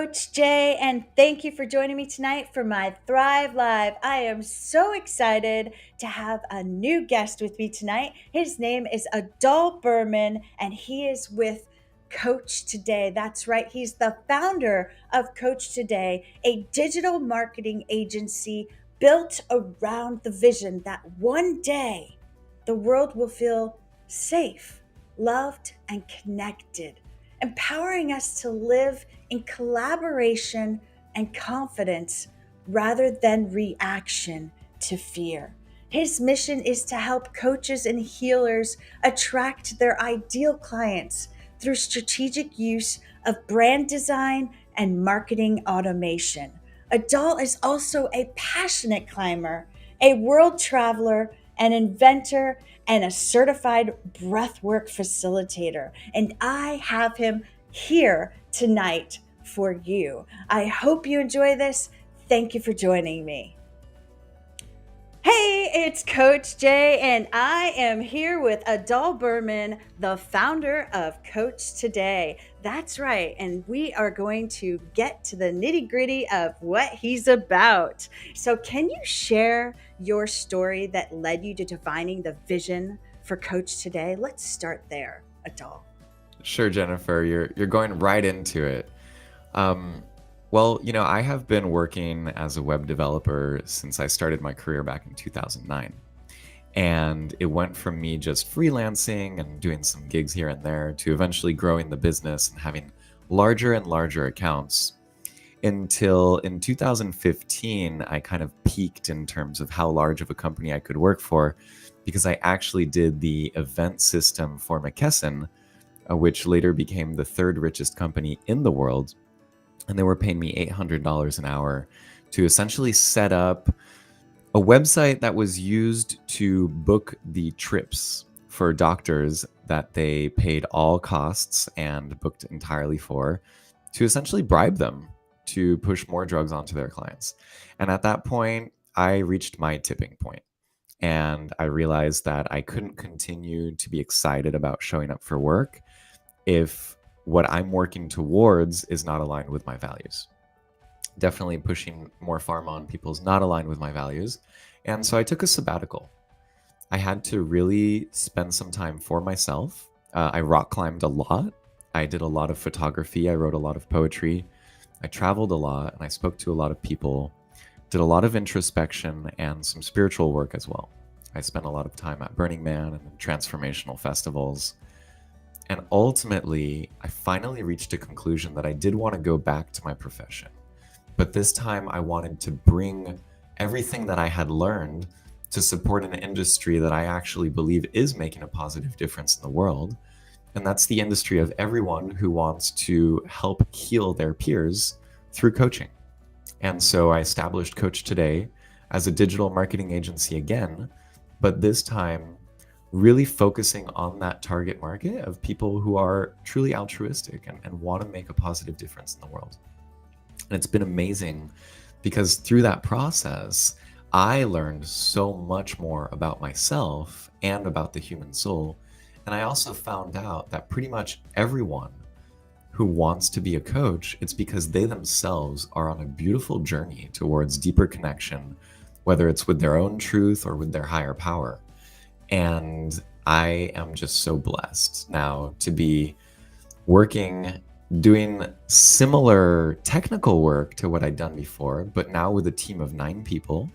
Coach Jay, and thank you for joining me tonight for my Thrive Live. I am so excited to have a new guest with me tonight. His name is Adal Bermann, and he is with Coach Today. That's right, he's the founder of Coach Today, a digital marketing agency built around the vision that one day the world will feel safe, loved, and connected, empowering us to live in collaboration and confidence rather than reaction to fear. His mission is to help coaches and healers attract their ideal clients through strategic use of brand design and marketing automation. Adal is also a passionate climber, a world traveler, an inventor, and a certified breathwork facilitator. And I have him here tonight for you. I hope you enjoy this. Thank you for joining me. Hey, it's Coach Jay, and I am here with Adal Bermann, the founder of Coach Today. That's right, and we are going to get to the nitty gritty of what he's about. So, can you share your story that led you to defining the vision for Coach Today? Let's start there, Adal. Sure, Jennifer, you're going right into it. Well, I have been working as a web developer since I started my career back in 2009. And it went from me just freelancing and doing some gigs here and there to eventually growing the business and having larger and larger accounts until in 2015, I kind of peaked in terms of how large of a company I could work for because I actually did the event system for McKesson, which later became the third richest company in the world. And they were paying me $800 an hour to essentially set up a website that was used to book the trips for doctors that they paid all costs and booked entirely for, to essentially bribe them to push more drugs onto their clients. And at that point, I reached my tipping point. And I realized that I couldn't continue to be excited about showing up for work if what I'm working towards is not aligned with my values. Definitely pushing more pharma on people is not aligned with my values. And so I took a sabbatical. I had to really spend some time for myself. I rock climbed a lot. I did a lot of photography. I wrote a lot of poetry. I traveled a lot and I spoke to a lot of people, did a lot of introspection and some spiritual work as well. I spent a lot of time at Burning Man and transformational festivals. And ultimately, I finally reached a conclusion that I did want to go back to my profession. But this time I wanted to bring everything that I had learned to support an industry that I actually believe is making a positive difference in the world. And that's the industry of everyone who wants to help heal their peers through coaching. And so I established Coach Today as a digital marketing agency again, but this time really focusing on that target market of people who are truly altruistic and want to make a positive difference in the world. And it's been amazing because through that process, I learned so much more about myself and about the human soul. And I also found out that pretty much everyone who wants to be a coach, it's because they themselves are on a beautiful journey towards deeper connection, whether it's with their own truth or with their higher power. And I am just so blessed now to be working, doing similar technical work to what I'd done before, but now with a team of 9 people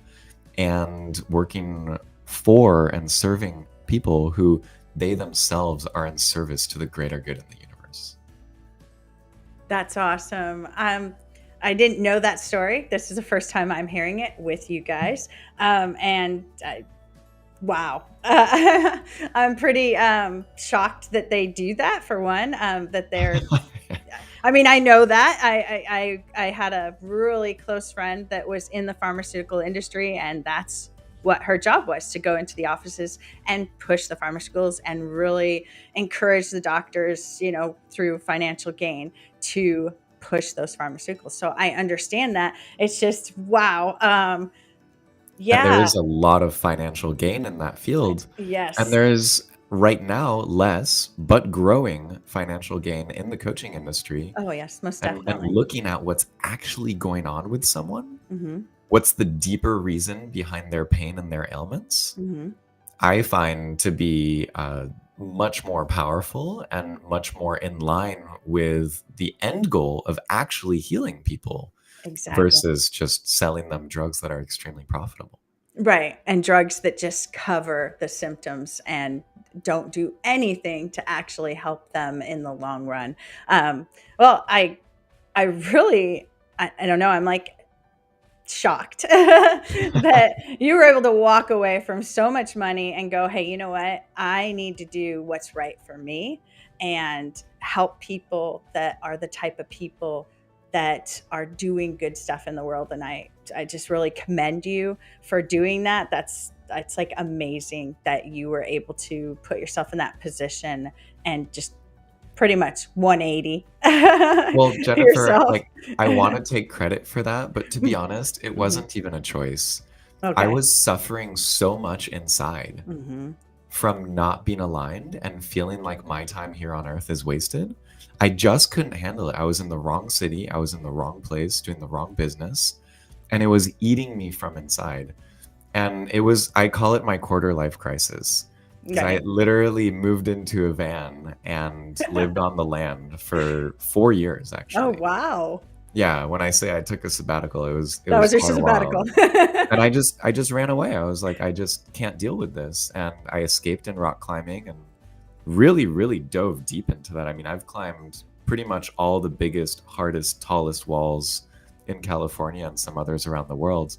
and working for and serving people who they themselves are in service to the greater good in the universe. That's awesome. I didn't know that story. This is the first time I'm hearing it with you guys. Wow. I'm pretty shocked that they do that, for one, that they're I mean, I know that. I had a really close friend that was in the pharmaceutical industry, and that's what her job was, to go into the offices and push the pharmaceuticals and really encourage the doctors, through financial gain, to push those pharmaceuticals. So I understand that. It's just, wow. And there Yeah. is a lot of financial gain in that field. And Yes. there's right now, less, but growing financial gain in the coaching industry, Oh, yes, most and definitely. looking at what's actually going on with someone, Mhm, what's the deeper reason behind their pain and their ailments, mhm. I find to be much more powerful and much more in line with the end goal of actually healing people Exactly. versus just selling them drugs that are extremely profitable. Right, and drugs that just cover the symptoms and don't do anything to actually help them in the long run. Well, I really I don't know, I'm, like, shocked that you were able to walk away from so much money and go, "Hey, you know what? I need to do what's right for me and help people that are the type of people that are doing good stuff in the world." And I just really commend you for doing that. That's like amazing that you were able to put yourself in that position and just pretty much 180 Well, Jennifer, yourself. like, I want to take credit for that, but to be honest, it Mhm. wasn't even a choice. I Okay. was suffering so much inside Mhm. from not being aligned and feeling like my time here on earth is wasted. I just couldn't handle it. I was in the wrong city, I was in the wrong place, doing the wrong business, and it was eating me from inside. And I call it my quarter life crisis because I Okay. literally moved into a van and lived on the land for 4 years, Oh, actually. wow. Yeah, when I say I took a sabbatical, it That was was your quite a sabbatical. while. And I just ran away. I was like, I just can't deal with this. And I escaped in rock climbing and really, really dove deep into that. I mean, I've climbed pretty much all the biggest, hardest, tallest walls in California and some others around the world.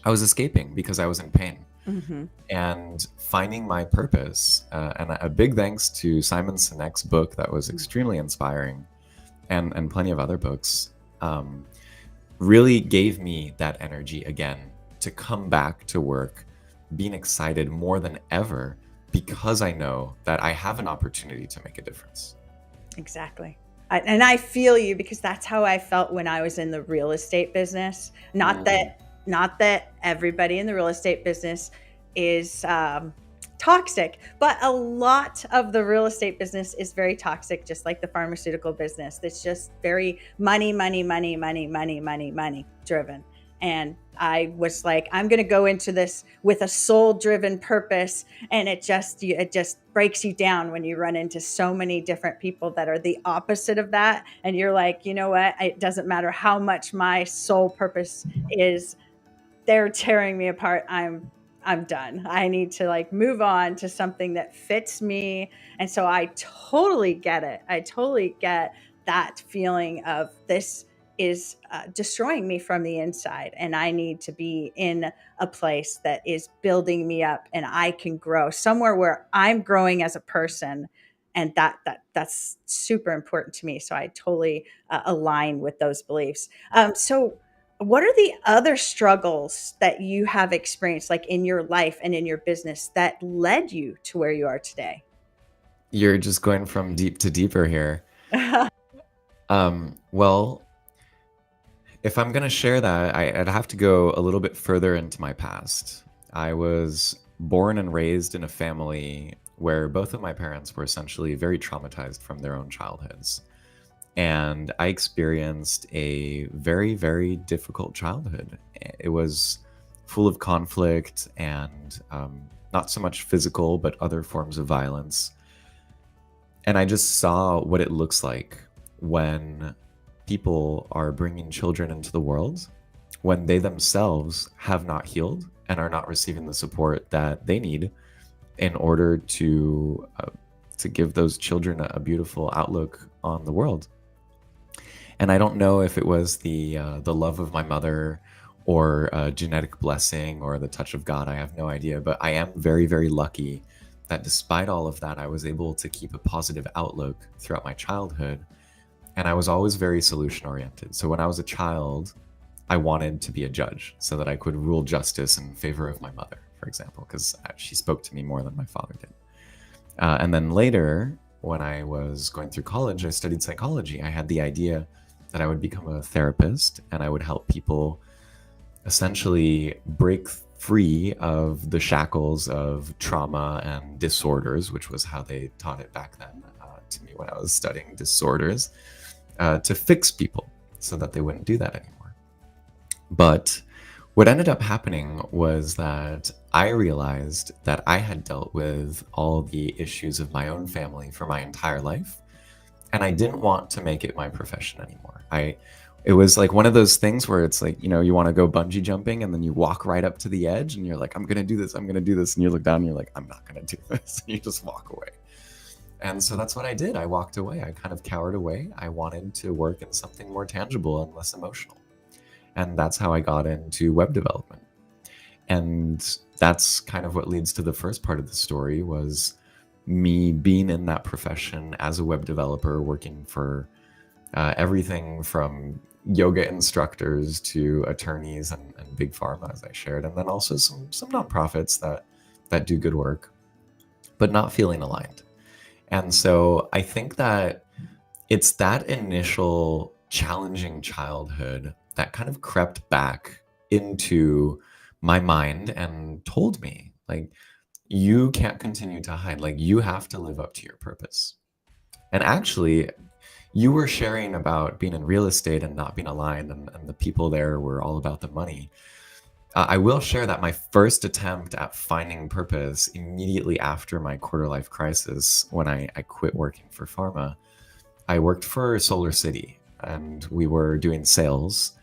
I was escaping because I was in pain Mhm. and finding my purpose. And a big thanks to Simon Sinek's book that was Mm. extremely inspiring, and plenty of other books. Um, really gave me that energy again to come back to work, being excited more than ever because I know that I have an opportunity to make a difference. Exactly. And I feel you because that's how I felt when I was in the real estate business. Mm. Not that everybody in the real estate business is toxic, but a lot of the real estate business is very toxic, just like the pharmaceutical business. It's just very money, money, money, money, money, money, money driven. And I was like, I'm going to go into this with a soul driven purpose, and it just breaks you down when you run into so many different people that are the opposite of that, and you're like, you know what, it doesn't matter how much my soul purpose is, they're tearing me apart. I'm done. I need to like move on to something that fits me. And so I totally get it. I totally get that feeling of this is destroying me from the inside, and I need to be in a place that is building me up and I can grow somewhere where I'm growing as a person. And that's super important to me. So I totally align with those beliefs. So what are the other struggles that you have experienced, like in your life and in your business, that led you to where you are today? You're just going from deep to deeper here. Well, if I'm going to share that, I'd have to go a little bit further into my past. I was born and raised in a family where both of my parents were essentially very traumatized from their own childhoods. And I experienced a very, very difficult childhood. It was full of conflict and not so much physical, but other forms of violence. And I just saw what it looks like when people are bringing children into the world when they themselves have not healed and are not receiving the support that they need in order to give those children a beautiful outlook on the world. And I don't know if it was the love of my mother or a genetic blessing or the touch of God. I have no idea, but I am very, very lucky that despite all of that, I was able to keep a positive outlook throughout my childhood. And I was always very solution oriented. So when I was a child, I wanted to be a judge so that I could rule justice in favor of my mother, for example, because she spoke to me more than my father did. And then later, when I was going through college, I studied psychology. I had the idea that I would become a therapist and I would help people essentially break free of the shackles of trauma and disorders, which was how they taught it back then to me when I was studying disorders, to fix people so that they wouldn't do that anymore. But what ended up happening was that I realized that I had dealt with all the issues of my own family for my entire life, and I didn't want to make it my profession anymore. It was like one of those things where it's like, you want to go bungee jumping and then you walk right up to the edge and you're like, I'm going to do this, I'm going to do this. And you look down and you're like, I'm not going to do this. And you just walk away. And so that's what I did. I walked away. I kind of cowered away. I wanted to work in something more tangible and less emotional. And that's how I got into web development. And that's kind of what leads to the first part of the story, was me being in that profession as a web developer, working for everything from yoga instructors to attorneys and big pharma, as I shared, and then also some nonprofits that do good work, but not feeling aligned. And so I think that it's that initial challenging childhood that kind of crept back into my mind and told me, like, you can't continue to hide. Like, you have to live up to your purpose. And actually, you were sharing about being in real estate and not being aligned, and the people there were all about the money. I will share that my first attempt at finding purpose immediately after my quarter life crisis, when I quit working for pharma, I worked for Solar City, and we were doing sales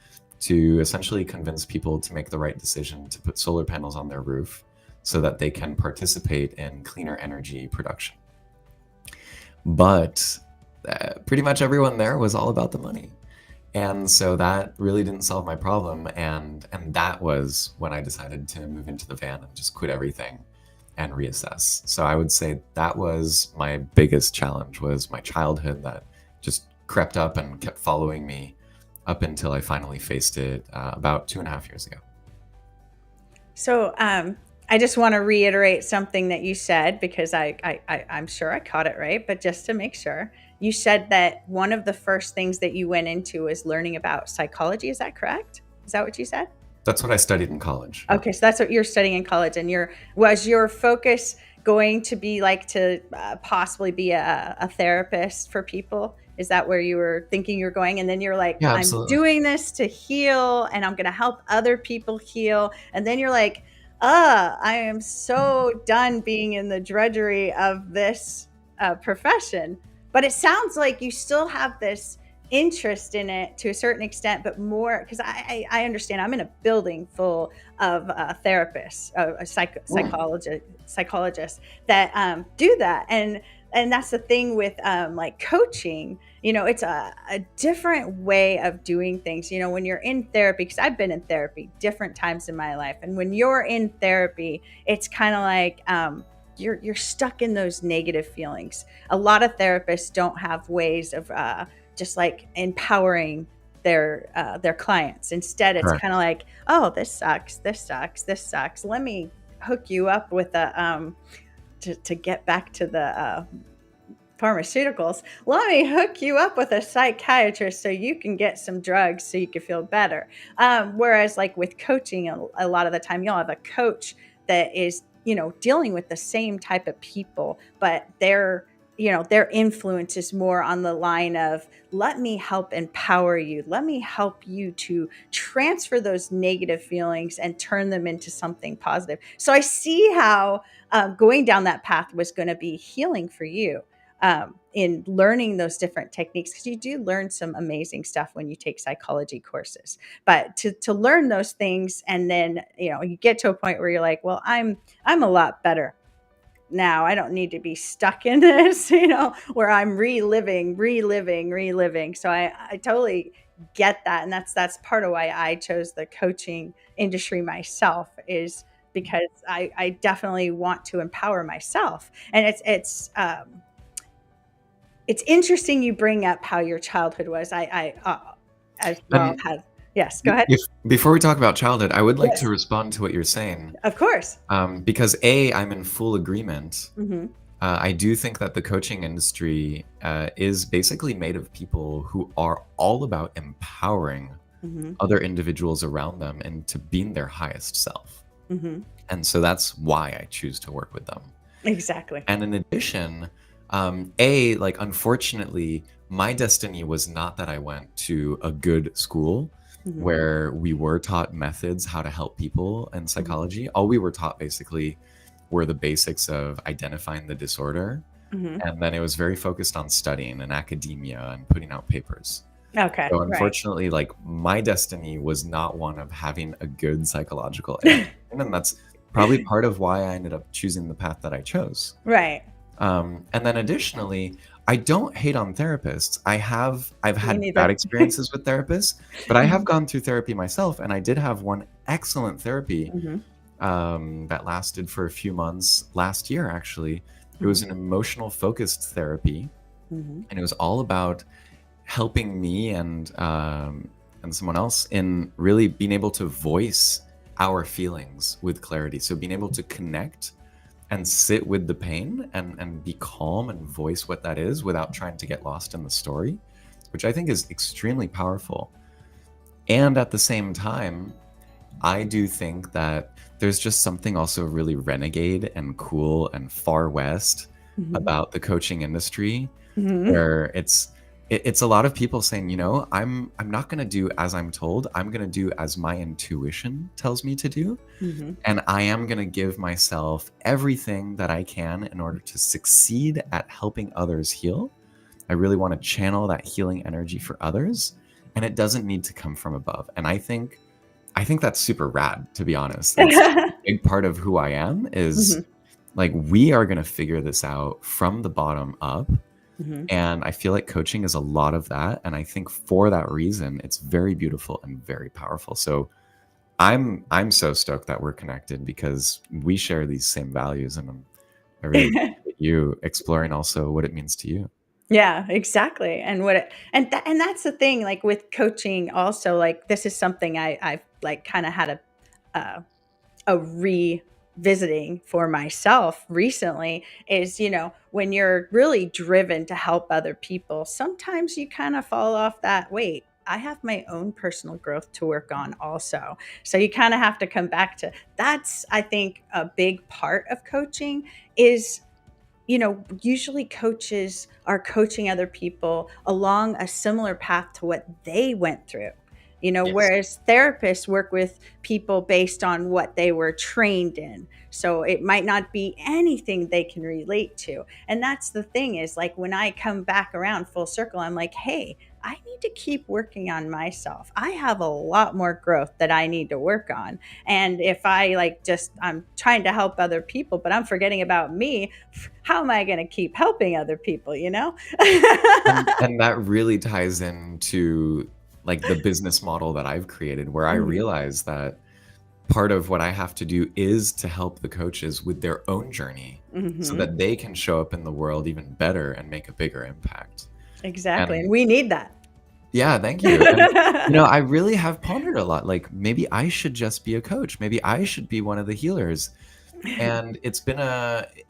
to essentially convince people to make the right decision to put solar panels on their roof so that they can participate in cleaner energy production. But pretty much everyone there was all about the money. And so that really didn't solve my problem. And that was when I decided to move into the van and just quit everything and reassess. So I would say that was my biggest challenge, was my childhood that just crept up and kept following me up until I finally faced it about 2.5 years ago. So I just want to reiterate something that you said, because I'm sure I caught it right, but just to make sure, you said that one of the first things that you went into was learning about psychology. Is that correct? Is that what you said? That's what I studied in college. Okay, so that's what you're studying in college, and was your focus going to be like to possibly be a therapist for people? Is that where you were thinking you're going? And then you're like, Yeah, I'm absolutely. doing this to heal, and I'm going to help other people heal. And then you're like, I am so done being in the drudgery of this profession. But it sounds like you still have this interest in it to a certain extent, but more because I understand I'm in a building full of therapists, psychologists that do that, and that's the thing with like coaching. It's a different way of doing things. When you're in therapy, because I've been in therapy different times in my life, and when you're in therapy, it's kind of like you're stuck in those negative feelings. A lot of therapists don't have ways of just like empowering their clients. Instead, it's Correct. kind of like, oh, this sucks. Let me hook you up with a to get back to the pharmaceuticals. Let me hook you up with a psychiatrist so you can get some drugs so you can feel better. Whereas like with coaching, a lot of the time you'll have a coach that is dealing with the same type of people, but their influence is more on the line of, let me help empower you. Let me help you to transfer those negative feelings and turn them into something positive. So I see how going down that path was going to be healing for you, in learning those different techniques, because you do learn some amazing stuff when you take psychology courses. But to learn those things, and then you get to a point where you're like, well, I'm a lot better now. I don't need to be stuck in this, where I'm reliving. So I totally get that. And that's part of why I chose the coaching industry myself, is because I definitely want to empower myself. And it's interesting you bring up how your childhood was. I as well And had, yes, go ahead. before we talk about childhood, I would like Yes, to respond to what you're saying, of course. because I'm in full agreement. Hmm. I do think that the coaching industry is basically made of people who are all about empowering Hmm. other individuals around them into being their highest self. Mhm. And so that's why I choose to work with them. Exactly. And in addition, like, unfortunately, my destiny was not that I went to a good school Mhm. where we were taught methods how to help people in Mhm. psychology. All we were taught basically were the basics of identifying the disorder. Mhm. And then it was very focused on studying and academia and putting out papers. Okay, So right. unfortunately, like, my destiny was not one of having a good psychological education. And that's probably part of why I ended up choosing the path that I chose. Right. And then additionally, I don't hate on therapists. I've Me had bad neither. experiences with therapists, but I have Mhm. gone through therapy myself, and I did have one excellent therapy Mhm. that lasted for a few months last year. Actually, it was Mhm. an emotional focused therapy, Mhm. and it was all about helping me and someone else in really being able to voice our feelings with clarity. So being able to connect and sit with the pain and be calm and voice what that is without trying to get lost in the story, which I think is extremely powerful. And at the same time, I do think that there's just something also really renegade and cool and far west Mhm. about the coaching industry, Mhm. where it's a lot of people saying, I'm not going to do as I'm told. I'm going to do as my intuition tells me to do. Mhm. And I am going to give myself everything that I can in order to succeed at helping others heal. I really want to channel that healing energy for others, and it doesn't need to come from above. And I think that's super rad, to be honest. It's a big part of who I am is, Mhm. like, we are going to figure this out from the bottom up. Mhm. And I feel like coaching is a lot of that. And I think for that reason, it's very beautiful and very powerful. So I'm so stoked that we're connected because we share these same values, and I really appreciate you exploring also what it means to you. Yeah, exactly, and what it and that's the thing, like, with coaching also, like, this is something I've, like, kinda had uh, a revisiting for myself recently is, when you're really driven to help other people, sometimes you kind of fall off that, wait, I have my own personal growth to work on also. So you kind of have to come back to that's, I think, a big part of coaching is, usually coaches are coaching other people along a similar path to what they went through. Yes. Whereas therapists work with people based on what they were trained in. So it might not be anything they can relate to. And that's the thing is, like, when I come back around full circle, I'm like, hey, I need to keep working on myself. I have a lot more growth that I need to work on. And if I, like, just I'm trying to help other people, but I'm forgetting about me, how am I going to keep helping other people, you know? And that really ties into, like, the business model that I've created, where I Mhm. realize that part of what I have to do is to help the coaches with their own journey so Mhm. that they can show up in the world even better and make a bigger impact. Exactly, and And we need that. yeah, thank you. And I really have pondered a lot, like, maybe I should just be a coach. Maybe I should be one of the healers. And it's been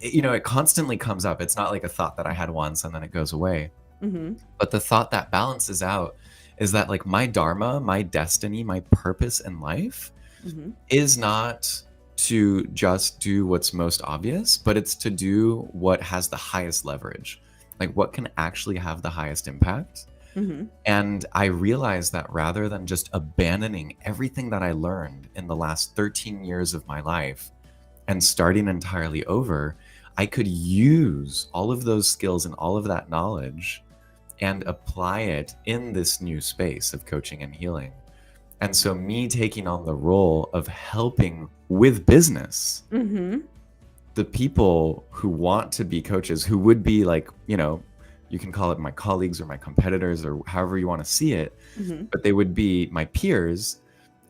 it constantly comes up. It's not like a thought that I had once and then it goes away. Mhm. But the thought that balances out is that, like, my dharma, my destiny, my purpose in life Mhm. is not to just do what's most obvious, but it's to do what has the highest leverage, like what can actually have the highest impact. Mhm. And I realized that rather than just abandoning everything that I learned in the last 13 years of my life and starting entirely over, I could use all of those skills and all of that knowledge and apply it in this new space of coaching and healing. And so, me taking on the role of helping with business, Mhm. the people who want to be coaches, who would be, like, you can call it my colleagues or my competitors or however you want to see it, Mhm. but they would be my peers.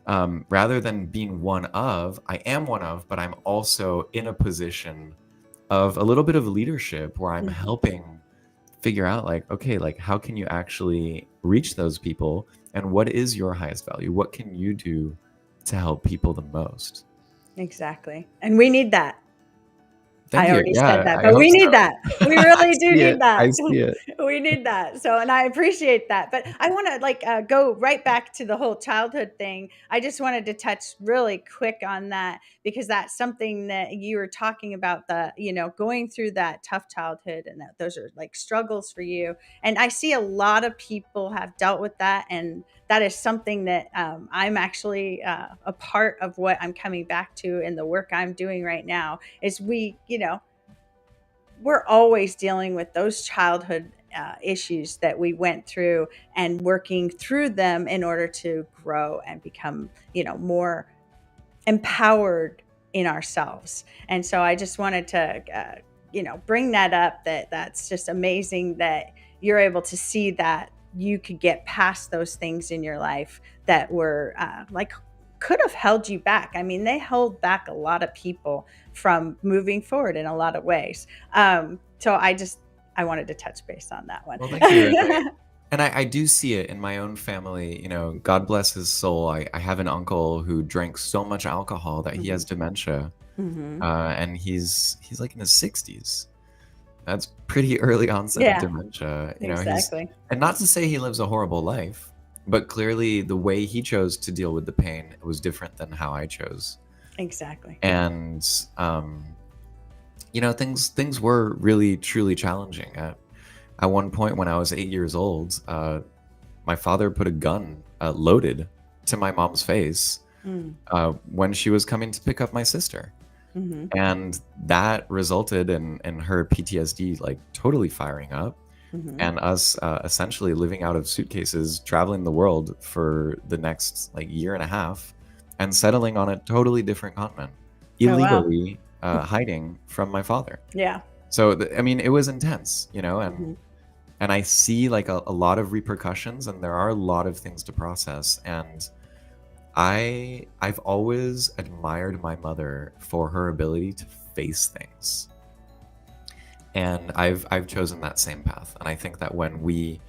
Rather than being one of, I am one of, but I'm also in a position of a little bit of leadership where I'm Mhm. helping figure out, like, okay, like, how can you actually reach those people, and what is your highest value? What can you do to help people the most? Exactly, and we need that. Thank I you. already said Yeah, that, I but hope we so. need that. We I really do see it. need that. I see it. We need that. So, and I appreciate that. But I want to go right back to the whole childhood thing. I just wanted to touch really quick on that because that's something that you were talking about, the, going through that tough childhood, and that those are like struggles for you. And I see a lot of people have dealt with that. And that is something that I'm actually a part of what I'm coming back to in the work I'm doing right now is we're always dealing with those childhood issues that we went through and working through them in order to grow and become, more empowered in ourselves. And so I just wanted to, bring that up, that's just amazing that you're able to see that you could get past those things in your life that were could have held you back. I mean, they held back a lot of people from moving forward in a lot of ways. So I wanted to touch base on that one. Well, thank you. And I do see it in my own family. God bless his soul. I have an uncle who drank so much alcohol that he Hmm. has dementia, Hmm. and he's like in his 60s. That's pretty early onset of Yeah, dementia. He's exactly. and not to say he lives a horrible life, but clearly the way he chose to deal with the pain was different than how I chose. Exactly. And things were really truly challenging. At one point when I was 8 years old, my father put a gun loaded to my mom's face Mm. when she was coming to pick up my sister. Hmm. And that resulted in her PTSD like totally firing up, Hmm. and us essentially living out of suitcases, traveling the world for the next like year and a half, and settling on a totally different continent, Oh, wow. illegally hiding from my father. Yeah. So I mean, it was intense, Hmm. and I see like a lot of repercussions, and there are a lot of things to process. And I've always admired my mother for her ability to face things. And I've chosen that same path. And I think that when we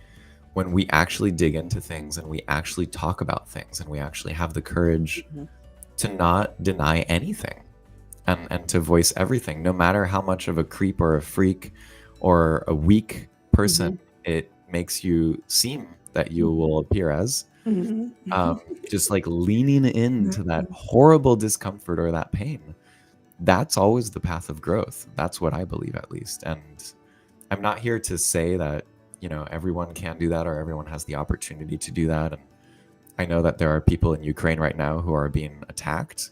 actually dig into things and we actually talk about things and we actually have the courage Hmm. to not deny anything, and to voice everything, no matter how much of a creep or a freak or a weak person Hmm. it makes you seem that you Hmm. will appear as, Hmm. just like leaning into that Hmm. horrible discomfort or that pain, that's always the path of growth. That's what I believe, at least. And I'm not here to say that, everyone can do that or everyone has the opportunity to do that. And I know that there are people in Ukraine right now who are being attacked.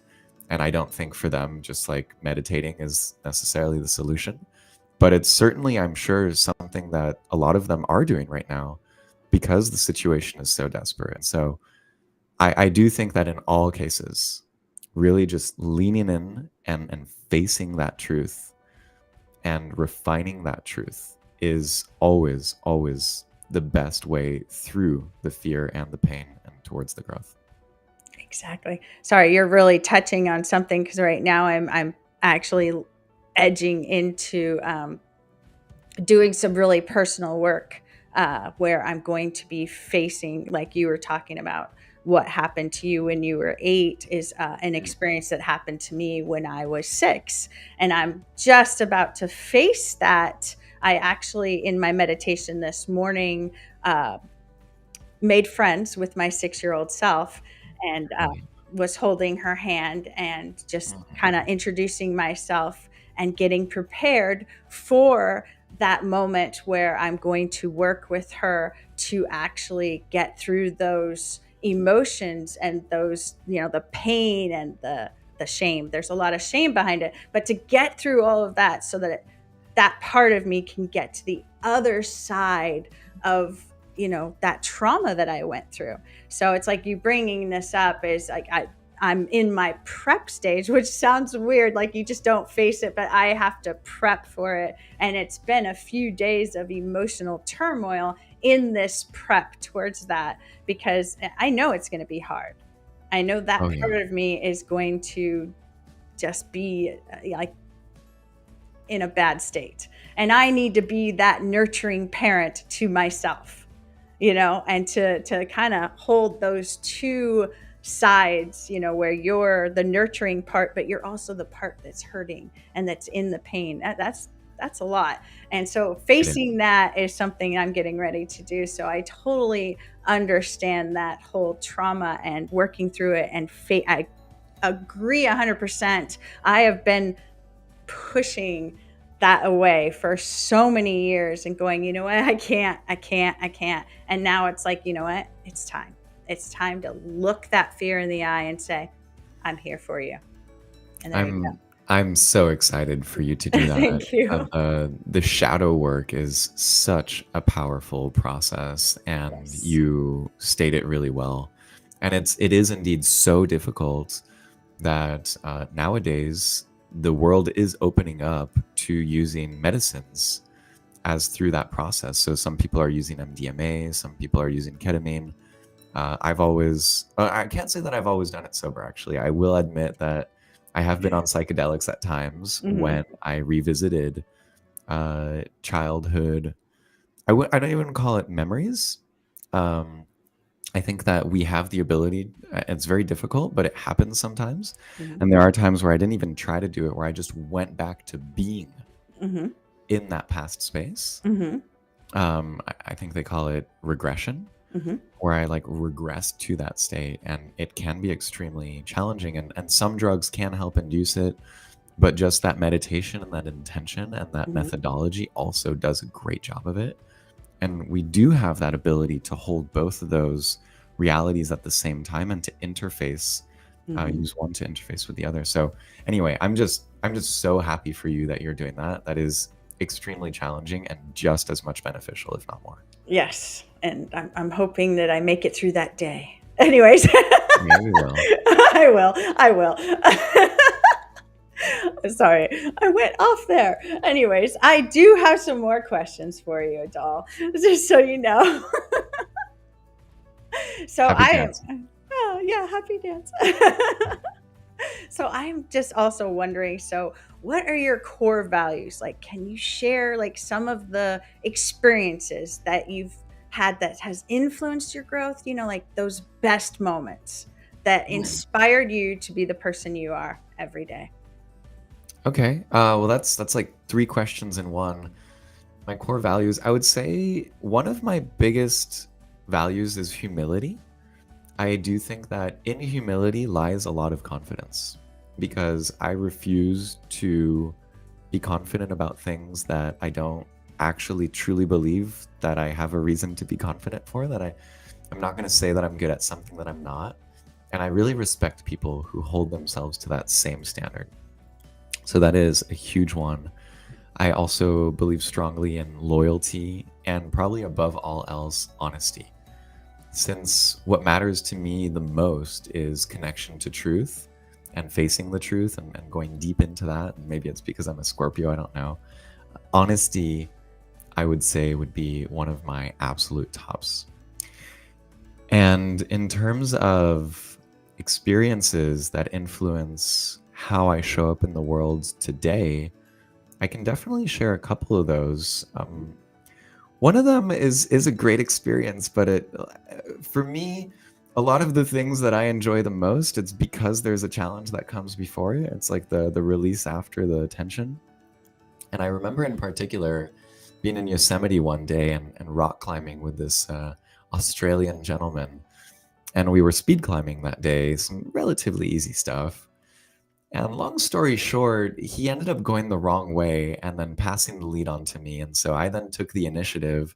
And I don't think for them, just like meditating is necessarily the solution. But it's certainly, I'm sure, something that a lot of them are doing right now because the situation is so desperate. And so I do think that in all cases, really just leaning in and facing that truth and refining that truth is always, always the best way through the fear and the pain and towards the growth. Exactly. Sorry, you're really touching on something because right now I'm actually edging into doing some really personal work where I'm going to be facing, like you were talking about, what happened to you when you were 8 is an Mm. experience that happened to me when I was 6. And I'm just about to face that. I actually, in my meditation this morning, uh, made friends with my 6-year-old self and Brilliant. was holding her hand and just kind Mhm. of introducing myself and getting prepared for that moment where I'm going to work with her to actually get through those emotions and those, the pain and the shame. There's a lot of shame behind it, but to get through all of that so that that part of me can get to the other side of that trauma that I went through. So it's like you bringing this up is like I'm in my prep stage, which sounds weird, like you just don't face it, but I have to prep for it. And it's been a few days of emotional turmoil in this prep towards that because I know it's going to be hard. I know that Oh yeah. part of me is going to just be like in a bad state. And I need to be that nurturing parent to myself, and to kind of hold those two sides, where you're the nurturing part, but you're also the part that's hurting and that's in the pain. That's a lot. And so It is. facing that is something I'm getting ready to do. So I totally understand that whole trauma and working through it. And I agree 100%. I have been pushing that away for so many years and going, you know what, I can't. And now it's like, you know what, it's time. It's time to look that fear in the eye and say, I'm here for you. And there you I'm I'm so excited for you to go. do that. Thank you. The shadow work is such a powerful process, and Yes. you state it really well. And it is indeed so difficult that nowadays the world is opening up to using medicines as through that process. So some people are using MDMA, some people are using ketamine. I can't say that I've always done it sober, actually. I will admit that I have been on psychedelics at times Hmm. when I revisited childhood. I don't even call it memories. Um, I think that we have the ability, it's very difficult, but it happens sometimes. Hmm. And there are times where I didn't even try to do it, where I just went back to being Hmm. in that past space. Hmm. I think they call it regression, Hmm. where I like regress to that state, and it can be extremely challenging. And some drugs can help induce it, but just that meditation and that intention and that Hmm. methodology also does a great job of it. And we do have that ability to hold both of those realities at the same time and to interface, Hmm. use one to interface with the other. So anyway, I'm just so happy for you that you're doing that. That is extremely challenging and just as much beneficial, if not more. Yes. And I'm hoping that I make it through that day. Anyways, Yeah, we will. I will. I will. Sorry, I went off there. Anyways, I do have some more questions for you, Adal, just so you know. So Happy I dancing. am, oh, yeah, happy dance. So I'm just also wondering, so what are your core values? Like, can you share like some of the experiences that you've had that has influenced your growth? Like those best moments that Hmm. inspired you to be the person you are every day. Okay. Well, that's like three questions in one. My core values. I would say one of my biggest values is humility. I do think that in humility lies a lot of confidence, because I refuse to be confident about things that I don't actually truly believe that I have a reason to be confident for. I'm not going to say that I'm good at something that I'm not. And I really respect people who hold themselves to that same standard. So that is a huge one. I also believe strongly in loyalty and, probably above all else, honesty. Since what matters to me the most is connection to truth and facing the truth, and going deep into that. And maybe it's because I'm a Scorpio, I don't know. Honesty, I would say, would be one of my absolute tops. And in terms of experiences that influence how I show up in the world today, I can definitely share a couple of those. One of them is a great experience, but for me, a lot of the things that I enjoy the most, it's because there's a challenge that comes before it. It's like the release after the tension. And I remember in particular being in Yosemite one day and rock climbing with this Australian gentleman, and we were speed climbing that day, some relatively easy stuff. And long story short, he ended up going the wrong way and then passing the lead on to me. And so I then took the initiative,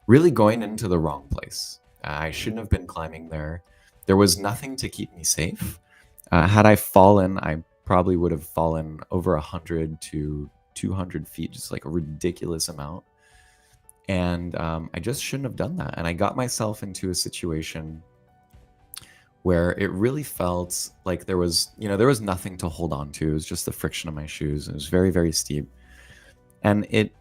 really going into the wrong place. I shouldn't have been climbing there. There was nothing to keep me safe. Had I fallen, I probably would have fallen over 100 to 200 feet, just like a ridiculous amount. And I just shouldn't have done that. And I got myself into a situation where it really felt like there was nothing to hold on to. It was just the friction of my shoes. It was very, very steep. And it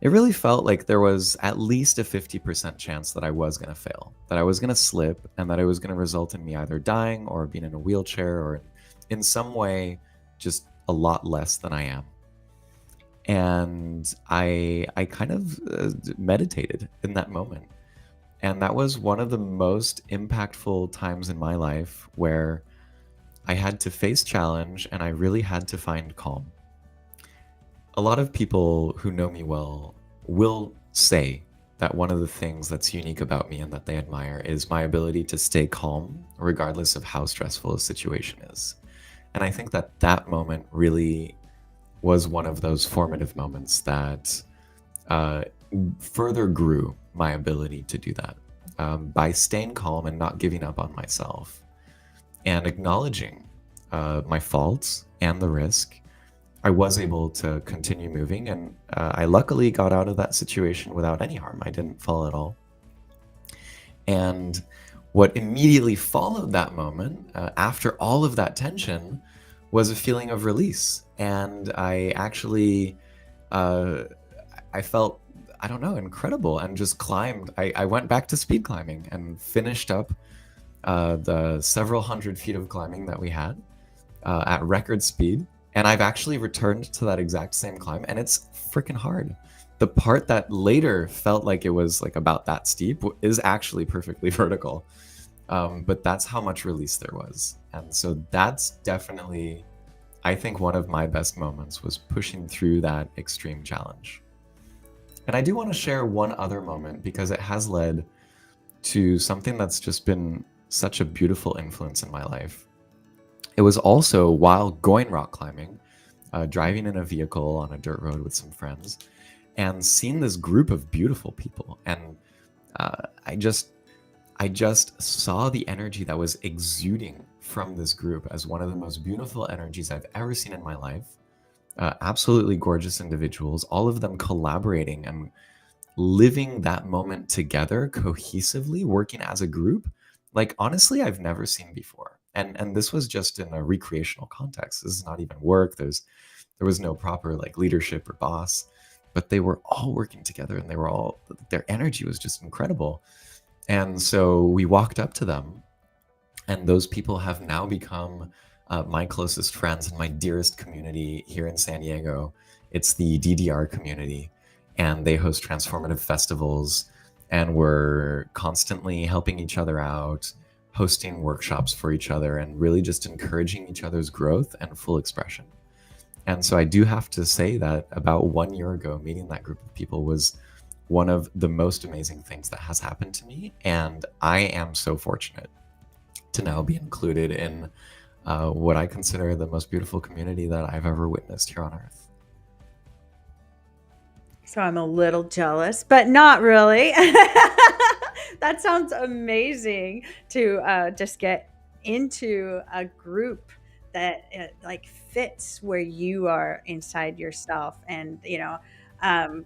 really felt like there was at least a 50% chance that I was going to fail, that I was going to slip, and that it was going to result in me either dying or being in a wheelchair or in some way just a lot less than I am. And I kind of meditated in that moment. And that was one of the most impactful times in my life where I had to face challenge and I really had to find calm. A lot of people who know me well will say that one of the things that's unique about me and that they admire is my ability to stay calm regardless of how stressful a situation is. And I think that that moment really was one of those formative moments that uh, further grew my ability to do that by staying calm and not giving up on myself and acknowledging my faults and the risk. I was able to continue moving, and I luckily got out of that situation without any harm. I didn't fall at all. And what immediately followed that moment, after all of that tension, was a feeling of release. And I actually, uh, I felt, I don't know, incredible, and just climbed. I went back to speed climbing and finished up the several hundred feet of climbing that we had at record speed. And I've actually returned to that exact same climb, and it's freaking hard. The part that later felt like it was like about that steep is actually perfectly vertical. But that's how much release there was. And so that's definitely, I think, one of my best moments was pushing through that extreme challenge. And I do want to share one other moment because it has led to something that's just been such a beautiful influence in my life. It was also while going rock climbing, driving in a vehicle on a dirt road with some friends, and seeing this group of beautiful people. And I just saw the energy that was exuding from this group as one of the most beautiful energies I've ever seen in my life. Absolutely gorgeous individuals, all of them collaborating and living that moment together cohesively, working as a group, like honestly I've never seen before. And this was just in a recreational context. This is not even work. There was no proper like leadership or boss, but they were all working together, and they were all, their energy was just incredible. And so we walked up to them, and those people have now become my closest friends and my dearest community here in San Diego. It's the DDR community, and they host transformative festivals, and we're constantly helping each other out, hosting workshops for each other, and really just encouraging each other's growth and full expression. And so I do have to say that about 1 year ago, meeting that group of people was one of the most amazing things that has happened to me. And I am so fortunate to now be included in what I consider the most beautiful community that I've ever witnessed here on Earth. So I'm a little jealous, but not really. That sounds amazing to just get into a group that like fits where you are inside yourself. And, um,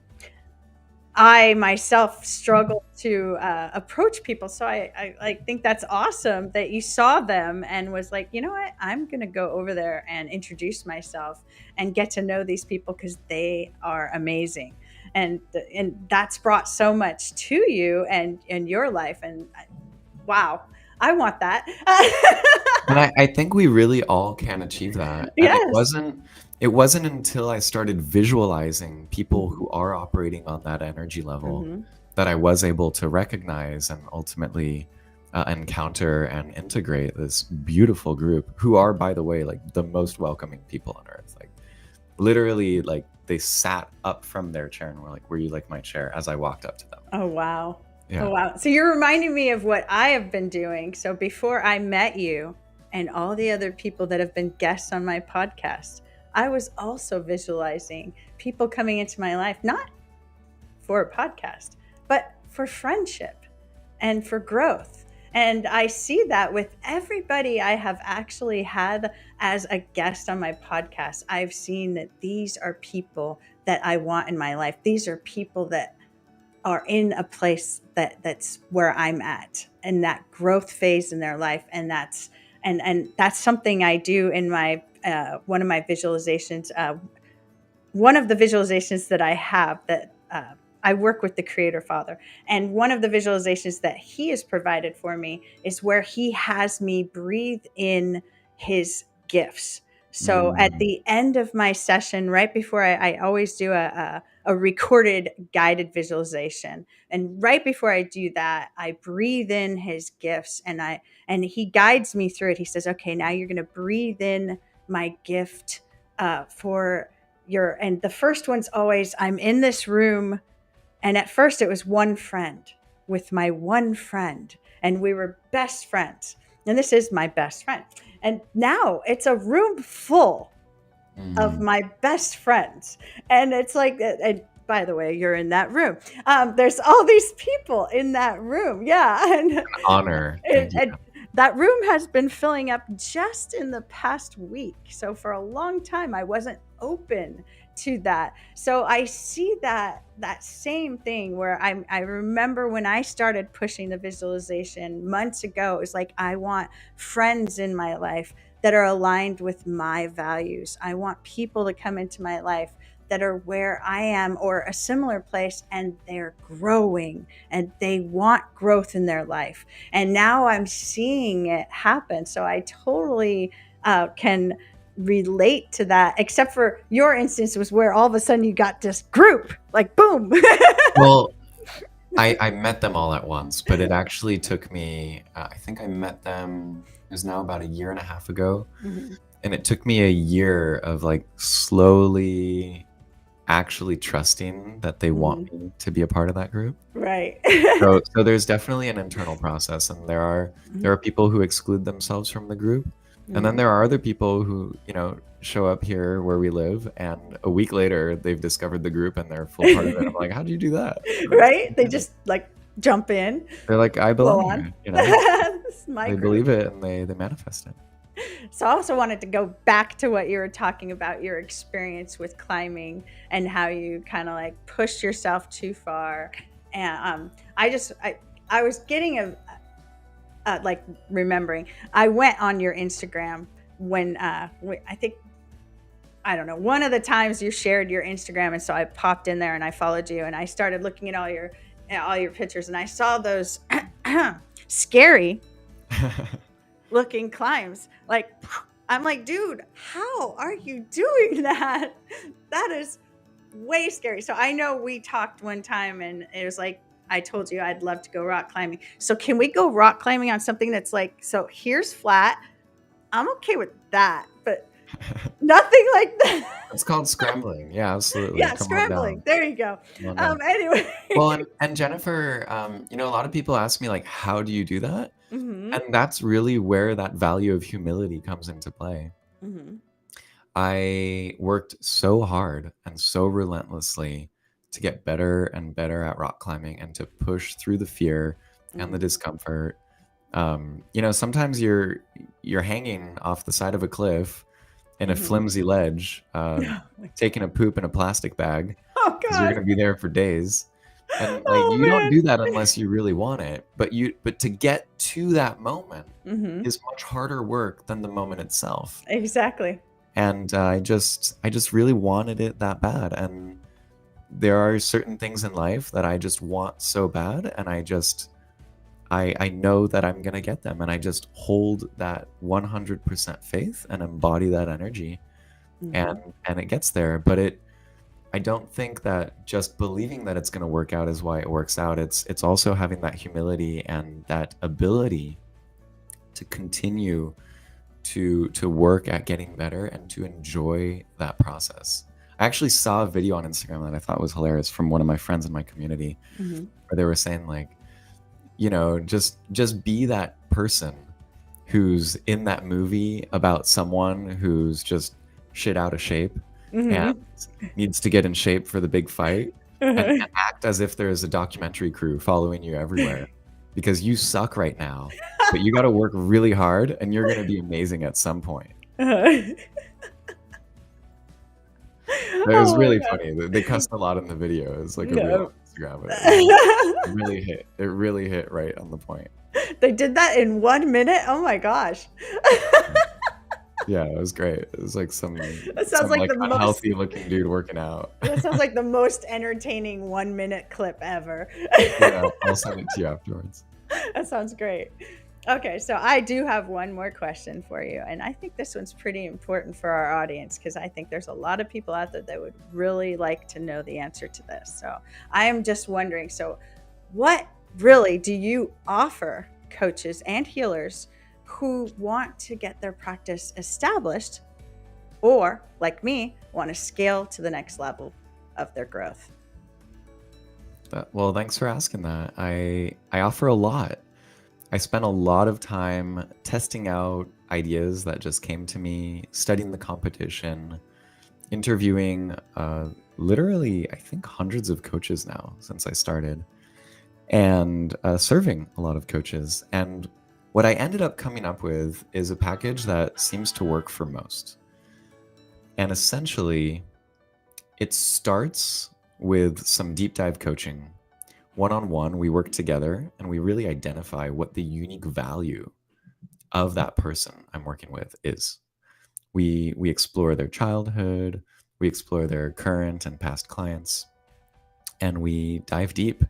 I myself struggle to approach people. So I think that's awesome that you saw them and was like, you know what, I'm going to go over there and introduce myself and get to know these people because they are amazing. And that's brought so much to you and your life. And wow, I want that. And I think we really all can achieve that. And Yes. it wasn't until I started visualizing people Mhm. who are operating on that energy level Mhm. that I was able to recognize and ultimately encounter and integrate this beautiful group who are, by the way, like the most welcoming people on earth. Like literally, like they sat up from their chair and were like, "Were you like my chair?" as I walked up to them. Oh, wow. Yeah. Oh, wow. So you're reminding me of what I have been doing. So before I met you and all the other people that have been guests on my podcast, I was also visualizing people coming into my life, not for a podcast, but for friendship and for growth. And I see that with everybody I have actually had as a guest on my podcast. I've seen that these are people that I want in my life. These are people that are in a place that's where I'm at in that growth phase in their life. And that's something I do in my one of my visualizations. One of the visualizations that I have that I work with the Creator Father, and one of the visualizations that He has provided for me is where He has me breathe in His gifts. So at Mm. the end of my session, right before I always do a a recorded guided visualization. And right before I do that, I breathe in his gifts, and he guides me through it. He says, okay, now you're going to breathe in my gift for your, and the first one's always, I'm in this room. And at first it was one friend, with my one friend, and we were best friends. And this is my best friend. And now it's a room full of Mm, my best friends. And it's like, and by the way, you're in that room. There's all these people in that room. Yeah. And honor. Thank you. and that room has been filling up just in the past week. So for a long time, I wasn't open to that. So I see that same thing where I remember when I started pushing the visualization months ago. It was like, I want friends in my life that are aligned with my values. I want people to come into my life that are where I am or a similar place, and they're growing and they want growth in their life. And now I'm seeing it happen. So I totally can relate to that, except for your instance was where all of a sudden you got this group, like boom. Well, I met them all at once, but it actually took me, I think I met them, it was now about a year and a half ago. Mhm. And it took me a year of like slowly actually trusting that they Mhm. want me to be a part of that group. Right. So there's definitely an internal process, and there are people who exclude themselves from the group, and then Mhm. there are other people who, show up here where we live, and a week later they've discovered the group and they're full part of it. I'm like, how did you do that? Right? They just like jump in, They're like, I flow belong on. here, This is my They group. believe it and they manifest it. So I also wanted to go back to what you were talking about, your experience with climbing and how you kind of like pushed yourself too far. And I was getting like remembering, I went on your Instagram when I think, I don't know, one of the times you shared your Instagram, and so I popped in there and I followed you, and I started looking at all your pictures, and I saw those scary looking climbs. Like, I'm like, dude, how are you doing that? That is way scary. So I know we talked one time, and it was like, I told you I'd love to go rock climbing. So can we go rock climbing on something that's like, so here's flat. I'm okay with that, but nothing like that. It's called scrambling. Yeah, absolutely. Yeah, Come on scrambling. down. There you go. Come on down. Anyway. Well, and Jennifer, a lot of people ask me like, how do you do that? Mhm. And that's really where that value of humility comes into play. Mhm. I worked so hard and so relentlessly to get better and better at rock climbing and to push through the fear and the Mhm. discomfort. Sometimes you're hanging off the side of a cliff in a Mhm. flimsy ledge, taking a poop in a plastic bag Oh because you're god. gonna be there for days. And like Oh you don't do man. that unless you really want it. But to get to that moment Mhm. is much harder work than the moment itself. Exactly. And I just really wanted it that bad. And there are certain things in life that I just want so bad, and I know that I'm gonna get them, and I just hold that 100% faith and embody that energy, and Mhm. and it gets there. But I don't think that just believing that it's gonna work out is why it works out. It's also having that humility and that ability to continue to work at getting better and to enjoy that process. I actually saw a video on Instagram that I thought was hilarious from one of my friends in my community, Mhm. where they were saying like, just be that person who's in that movie about someone who's just shit out of shape and Mhm. needs to get in shape for the big fight, and Uh-huh. act as if there's a documentary crew following you everywhere because you suck right now, but you got to work really hard and you're going to be amazing at some point. Uh-huh. It was Oh really my god. funny. They cussed a lot in the video. It was like a reel No. on Instagram, but it really hit right on the point. They did that in 1 minute? Oh my gosh. Yeah, it was great. It was like some That sounds some like like the most unhealthy looking dude working out. that sounds like the most entertaining 1 minute clip ever. Yeah, I'll send it to you afterwards. That sounds great. Okay, so I do have one more question for you. And I think this one's pretty important for our audience because I think there's a lot of people out there that would really like to know the answer to this. So I am just wondering, so what really do you offer coaches and healers who want to get their practice established or, like me, want to scale to the next level of their growth? Well, thanks for asking that. I offer a lot. I spent a lot of time testing out ideas that just came to me, studying the competition, interviewing literally, I think, hundreds of coaches now since I started, and serving a lot of coaches. And what I ended up coming up with is a package that seems to work for most. And essentially, it starts with some deep dive coaching. One on one, we work together and we really identify what the unique value of that person I'm working with is. We explore their childhood, we explore their current and past clients, and we dive deep.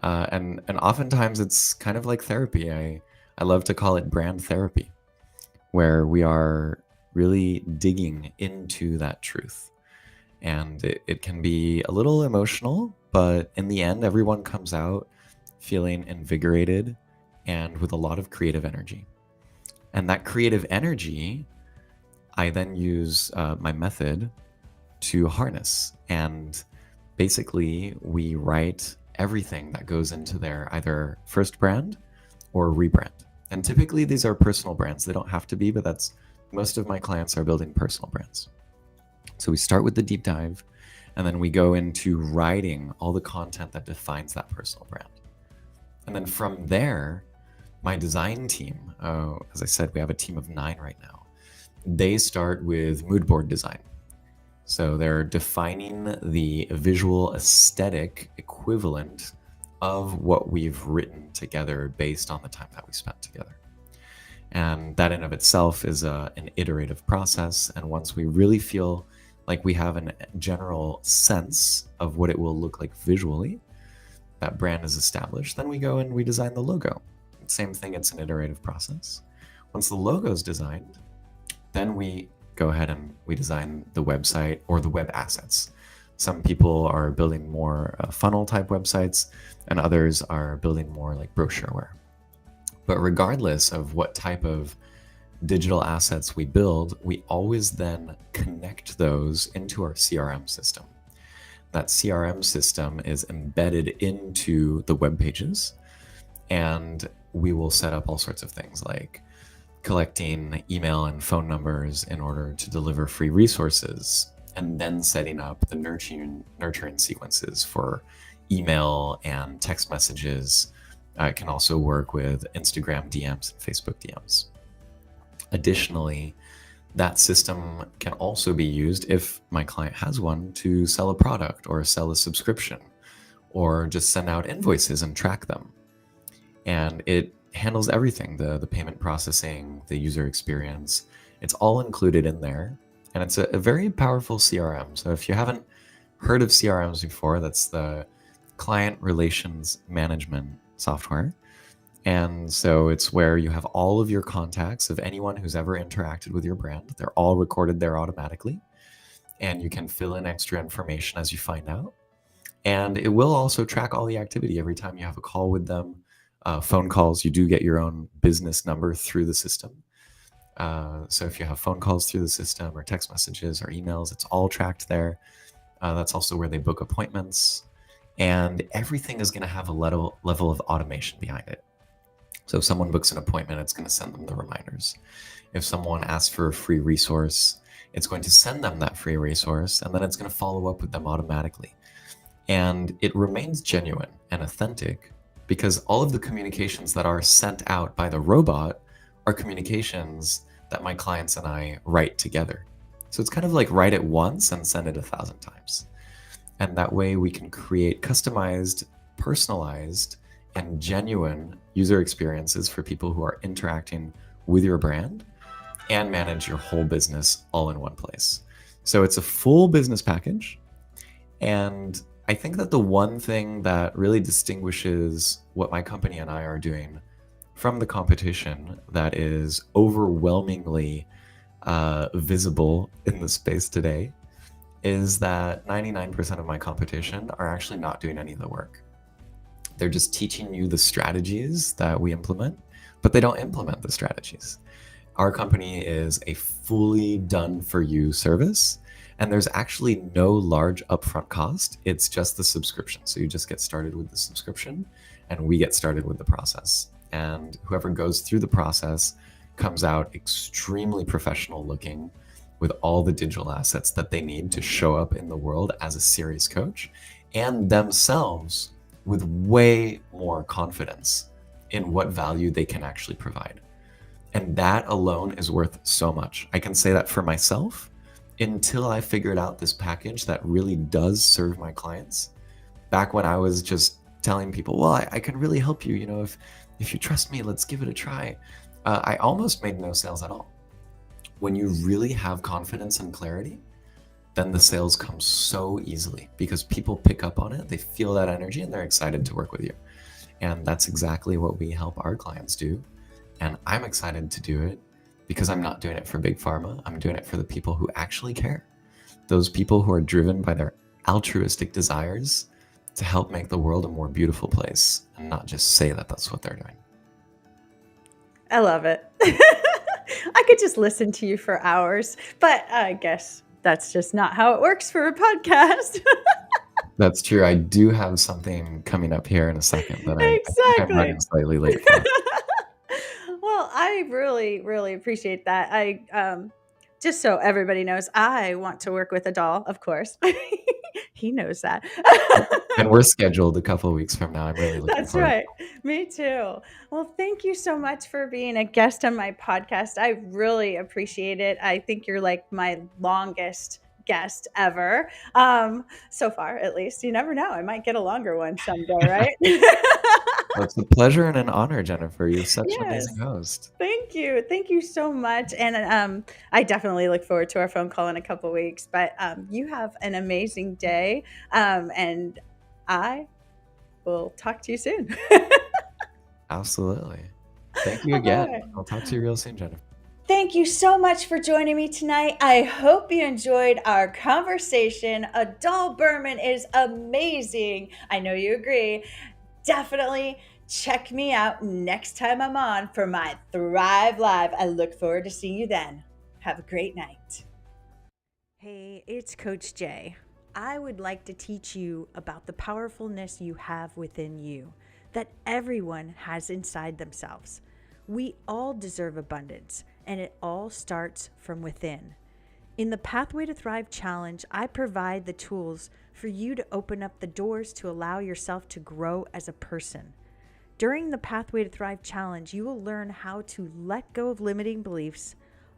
And oftentimes it's kind of like therapy. I love to call it brand therapy, where we are really digging into that truth. And it can be a little emotional, but in the end, everyone comes out feeling invigorated and with a lot of creative energy. And that creative energy, I then use my method to harness. And basically, we write everything that goes into their either first brand or rebrand. And typically, these are personal brands. They don't have to be, but that's most of my clients are building personal brands. So we start with the deep dive, and then we go into writing all the content that defines that personal brand. And then from there, my design team, as I said, we have a team of 9 right now. They start with mood board design. So they're defining the visual aesthetic equivalent of what we've written together based on the time that we spent together. And that in of itself is an iterative process. And once we really feel like we have a general sense of what it will look like visually, that brand is established, then we go and we design the logo. Same thing, it's an iterative process. Once the logo is designed, then we go ahead and we design the website or the web assets. Some people are building more funnel type websites, and others are building more like brochureware. But regardless of what type of digital assets we build, we always then connect those into our CRM system. That CRM system is embedded into the web pages, and we will set up all sorts of things like collecting email and phone numbers in order to deliver free resources, and then setting up the nurturing sequences for email and text messages. It can also work with Instagram DMs and Facebook DMs. Additionally, that system can also be used if my client has one to sell a product or sell a subscription or just send out invoices and track them. And it handles everything, the payment processing, the user experience. It's all included in there. And it's a very powerful CRM. So if you haven't heard of CRMs before, that's the client relations management software. And so it's where you have all of your contacts of anyone who's ever interacted with your brand. They're all recorded there automatically. And you can fill in extra information as you find out. And it will also track all the activity every time you have a call with them. Phone calls, you do get your own business number through the system. So if you have phone calls through the system or text messages or emails, it's all tracked there. That's also where they book appointments. And everything is going to have a level of automation behind it. So if someone books an appointment, it's going to send them the reminders. If someone asks for a free resource, it's going to send them that free resource, and then it's going to follow up with them automatically. And it remains genuine and authentic because all of the communications that are sent out by the robot are communications that my clients and I write together. So it's kind of like write it once and send it 1,000 times. And that way we can create customized, personalized, and genuine user experiences for people who are interacting with your brand and manage your whole business all in one place. So it's a full business package. And I think that the one thing that really distinguishes what my company and I are doing from the competition that is overwhelmingly visible in the space today is that 99% of my competition are actually not doing any of the work. They're just teaching you the strategies that we implement, but they don't implement the strategies. Our company is a fully done for you service, and there's actually no large upfront cost. It's just the subscription. So you just get started with the subscription, and we get started with the process. And whoever goes through the process comes out extremely professional looking with all the digital assets that they need to show up in the world as a serious coach, and themselves with way more confidence in what value they can actually provide. And that alone is worth so much. I can say that for myself. Until I figured out this package that really does serve my clients, back when I was just telling people, well, I can really help you, if you trust me, let's give it a try. I almost made no sales at all. When you really have confidence and clarity, then the sales come so easily because people pick up on it, they feel that energy, and they're excited to work with you. And that's exactly what we help our clients do. And I'm excited to do it because I'm not doing it for big pharma. I'm doing it for the people who actually care. Those people who are driven by their altruistic desires to help make the world a more beautiful place and not just say that that's what they're doing. I love it. I could just listen to you for hours, but I guess that's just not how it works for a podcast. That's true. I do have something coming up here in a second that I think I'm Exactly. running slightly late for. Well, I really, really appreciate that. Just so everybody knows, I want to work with Adal, of course. He knows that. And we're scheduled a couple of weeks from now. I'm really looking That's forward. right. Me too. Well, thank you so much for being a guest on my podcast. I really appreciate it. I think you're like my longest guest ever. So far, at least. You never know. I might get a longer one someday, right? Well, it's a pleasure and an honor, Jennifer. You're such an amazing Yes. host. Thank you. Thank you so much. And I definitely look forward to our phone call in a couple weeks. But you have an amazing day. And I will talk to you soon. Absolutely. Thank you All again. right. I'll talk to you real soon, Jennifer. Thank you so much for joining me tonight. I hope you enjoyed our conversation. Adal Bermann is amazing. I know you agree. Definitely check me out next time I'm on for my Thrive Live. I look forward to seeing you then. Have a great night. Hey, it's Coach Jay. I would like to teach you about the powerfulness you have within you, that everyone has inside themselves. We all deserve abundance, and it all starts from within. In the Pathway to Thrive Challenge, I provide the tools for you to open up the doors to allow yourself to grow as a person. During the Pathway to Thrive Challenge, you will learn how to let go of limiting beliefs,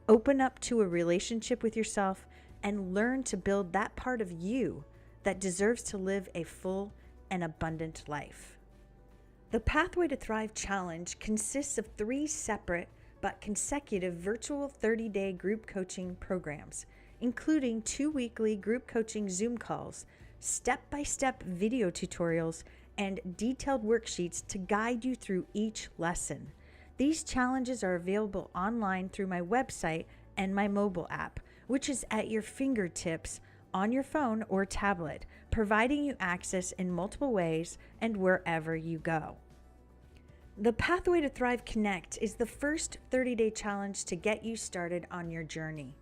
open up to a relationship with yourself, and learn to build that part of you that deserves to live a full and abundant life. The Pathway to Thrive Challenge consists of 3 separate but consecutive virtual 30-day group coaching programs, including 2 weekly group coaching Zoom calls, step-by-step video tutorials, and detailed worksheets to guide you through each lesson. These challenges are available online through my website and my mobile app, which is at your fingertips on your phone or tablet, providing you access in multiple ways and wherever you go. The Pathway to Thrive Connect is the first 30-day challenge to get you started on your journey.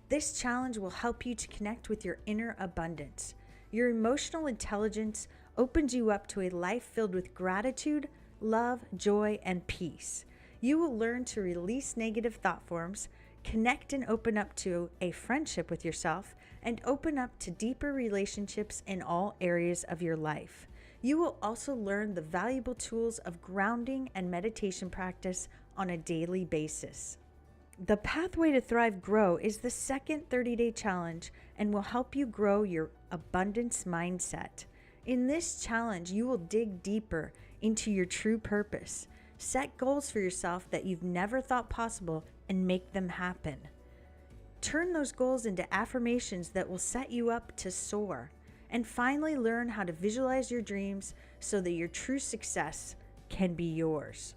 This challenge will help you to connect with your inner abundance. Your emotional intelligence opens you up to a life filled with gratitude, love, joy, and peace. You will learn to release negative thought forms, connect and open up to a friendship with yourself, and open up to deeper relationships in all areas of your life. You will also learn the valuable tools of grounding and meditation practice on a daily basis. The Pathway to Thrive Grow is the second 30-day challenge and will help you grow your abundance mindset. In this challenge, you will dig deeper into your true purpose, set goals for yourself that you've never thought possible, and make them happen. Turn those goals into affirmations that will set you up to soar. And finally, learn how to visualize your dreams so that your true success can be yours.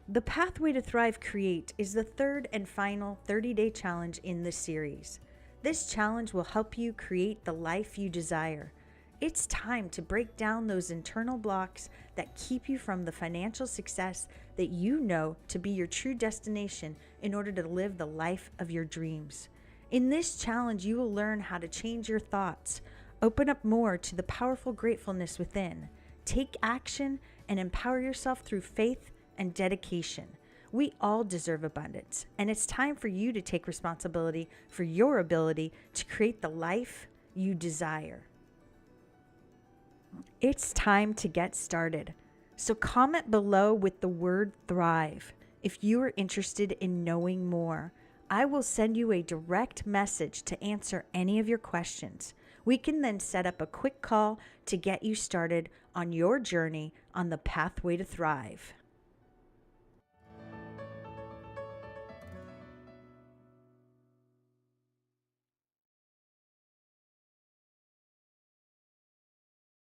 The Pathway to Thrive Create is the third and final 30-day challenge in the series. This challenge will help you create the life you desire. It's time to break down those internal blocks that keep you from the financial success that you know to be your true destination in order to live the life of your dreams. In this challenge, you will learn how to change your thoughts, open up more to the powerful gratefulness within, take action, and empower yourself through faith and dedication. We all deserve abundance, and it's time for you to take responsibility for your ability to create the life you desire. It's time to get started. So comment below with the word thrive if you are interested in knowing more. I will send you a direct message to answer any of your questions. We can then set up a quick call to get you started on your journey on the pathway to thrive.